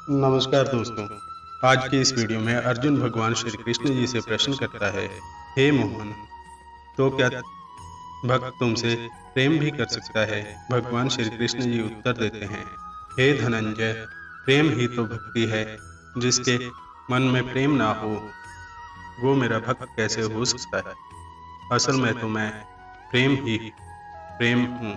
नमस्कार दोस्तों। आज की इस वीडियो में अर्जुन भगवान श्री कृष्ण जी से प्रश्न करता है, हे मोहन, तो क्या भक्त तुमसे प्रेम भी कर सकता है? भगवान श्री कृष्ण जी उत्तर देते हैं, हे धनंजय, प्रेम ही तो भक्ति है। जिसके मन में प्रेम ना हो वो मेरा भक्त कैसे हो सकता है? असल में तो मैं प्रेम हूँ।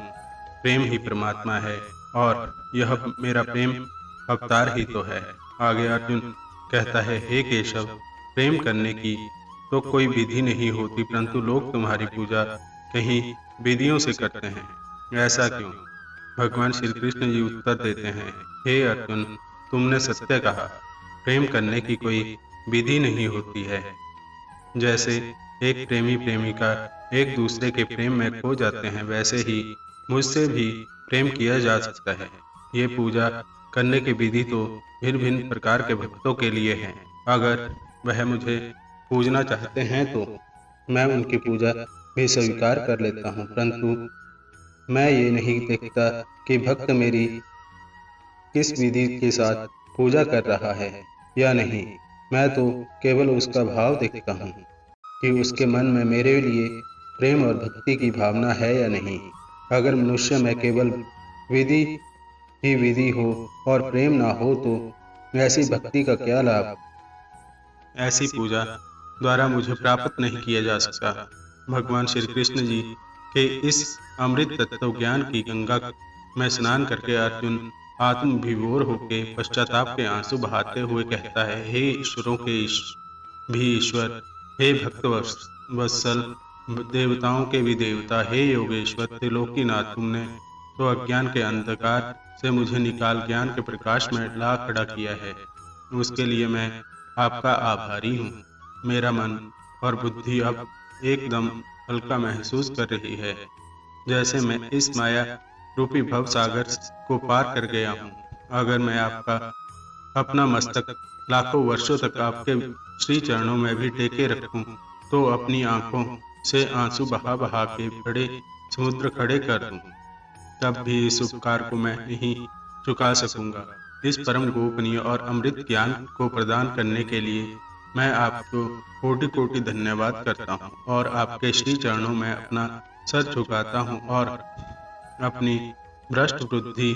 प्रेम ही परमात्मा है और यह मेरा प्रेम अवतार ही तो है। आगे अर्जुन कहता है, हे केशव, प्रेम करने की तो कोई विधि नहीं होती, परंतु लोग तुम्हारी पूजा कहीं विधियों से करते हैं। ऐसा क्यों? भगवान श्री कृष्ण जी उत्तर देते हैं, हे अर्जुन, तुमने सत्य कहा। प्रेम करने की कोई विधि नहीं होती है। जैसे एक प्रेमी प्रेमिका एक दूसरे के प्रेम में खो जाते हैं, वैसे ही मुझसे भी प्रेम किया जा सकता है। ये पूजा करने की विधि तो भिन्न भिन्न प्रकार के भक्तों के लिए है। अगर वह मुझे पूजना चाहते हैं तो मैं उनकी पूजा भी स्वीकार कर लेता हूँ, परंतु मैं ये नहीं देखता कि भक्त मेरी किस विधि के साथ पूजा कर रहा है या नहीं। मैं तो केवल उसका भाव देखता हूँ कि उसके मन में मेरे लिए प्रेम और भक्ति की भावना है या नहीं। अगर मनुष्य में केवल विधि ही विधि हो और प्रेम ना हो तो ऐसी भक्ति का क्या लाभ? ऐसी पूजा द्वारा मुझे प्राप्त नहीं किया जा सकता। भगवान श्री कृष्ण जी के इस अमृत तत्व ज्ञान की गंगा में स्नान करके अर्जुन आत्म विभोर होके पश्चाताप के आंसू बहाते हुए कहता है, हे ईश्वरों के भी ईश्वर, हे भक्त वत्सल, देवताओं के भी देवता, हे योगेश्वर, त्रिलोकीनाथ, तुमने तो अज्ञान के अंधकार से मुझे निकाल ज्ञान के प्रकाश में ला खड़ा किया है। उसके लिए मैं आपका आभारी हूँ। मेरा मन और बुद्धि अब एकदम हल्का महसूस कर रही है, जैसे मैं इस माया रूपी भव सागर को पार कर गया हूँ। अगर मैं आपका अपना मस्तक लाखों वर्षों तक आपके श्री चरणों में भी टेके रखूं, तो अपनी आंखों से आंसू बहा बहा के बड़े समुद्र खड़े कर दूं, तब भी इस उपकार को मैं नहीं चुका सकूंगा। इस परम गोपनीय और अमृत ज्ञान को प्रदान करने के लिए मैं आपको कोटि कोटि धन्यवाद करता हूँ और आपके श्री चरणों में अपना सर झुकाता हूँ और अपनी भ्रष्ट बुद्धि,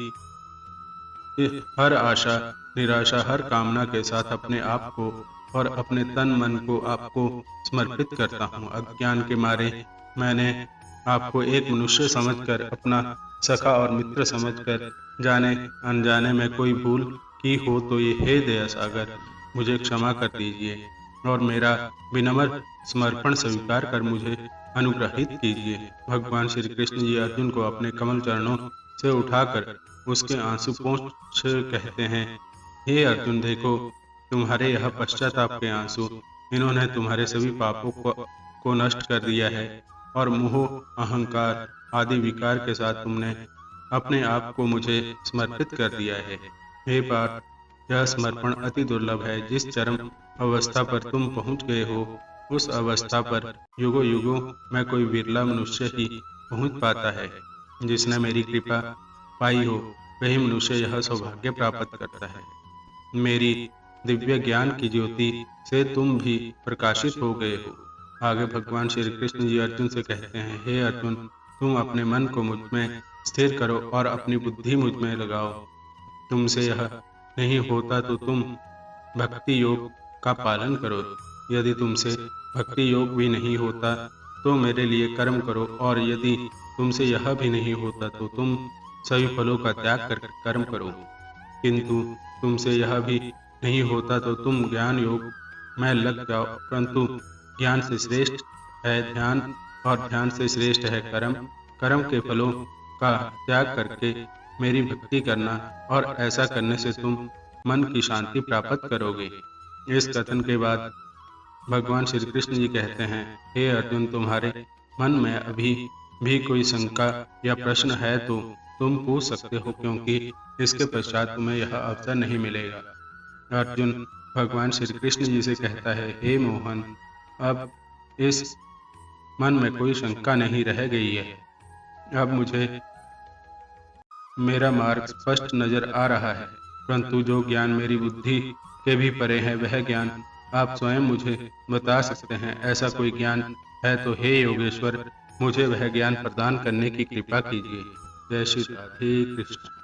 हर आशा, निराशा, हर कामना के साथ अपने आप को और अपने तन मन को आपको समर्पित करता हूँ। अज्ञान के मारे मैंने आपको एक मनुष्य समझकर, अपना सखा और मित्र समझकर जाने अनजाने में कोई भूल की हो तो ये हे दया सागर मुझे क्षमा कर दीजिए और मेरा विनम्र समर्पण स्वीकार कर मुझे अनुग्रहित कीजिए। भगवान श्री कृष्ण जी अर्जुन को अपने कमल चरणों से उठाकर उसके आंसू पोंछ कहते हैं, हे अर्जुन, देखो तुम्हारे यह पश्चाताप के आंसू, इन्होंने तुम्हारे सभी पापों को नष्ट कर दिया है और मोह, अहंकार आदि विकार के साथ तुमने अपने आप को मुझे समर्पित कर दिया है। हे पार्थ, यह समर्पण अति दुर्लभ है। जिस चरम अवस्था पर तुम पहुंच गए हो, उस अवस्था पर युगों युगों में कोई विरला मनुष्य ही पहुंच पाता है। जिसने मेरी कृपा पाई हो वही मनुष्य यह सौभाग्य प्राप्त करता है। मेरी दिव्य ज्ञान की ज्योति से तुम भी प्रकाशित हो गए हो। आगे भगवान श्री कृष्ण जी अर्जुन से कहते हैं, हे अर्जुन, तुम अपने मन को मुझ में स्थिर करो और अपनी बुद्धि मुझ में लगाओ। तुमसे यह नहीं होता तो तुम भक्ति योग का पालन करो। यदि तुमसे भक्ति योग भी नहीं होता तो मेरे लिए कर्म करो, और यदि तुमसे यह भी नहीं होता तो तुम सभी फलों का त्याग कर कर्म करो। किंतु तुमसे यह भी नहीं होता तो तुम ज्ञान योग में लग जाओ, परंतु ज्ञान से श्रेष्ठ है ध्यान और ध्यान से श्रेष्ठ है कर्म। कर्म के फलों का त्याग करके मेरी भक्ति करना, और ऐसा करने से तुम मन की शांति प्राप्त करोगे। इस कथन के बाद भगवान श्री कृष्ण जी कहते हैं, हे अर्जुन, तुम्हारे मन में अभी भी कोई शंका या प्रश्न है तो तुम पूछ सकते हो, क्योंकि इसके पश्चात तुम्हें यह अवसर नहीं मिलेगा। अर्जुन भगवान श्री कृष्ण जी से कहता है, हे मोहन, अब इस मन में कोई शंका नहीं रह गई है। अब मुझे मेरा मार्ग स्पष्ट नजर आ रहा है। परंतु जो ज्ञान मेरी बुद्धि के भी परे है वह ज्ञान आप स्वयं मुझे बता सकते हैं। ऐसा कोई ज्ञान है तो हे योगेश्वर मुझे वह ज्ञान प्रदान करने की कृपा कीजिए। जय श्री राधे कृष्ण।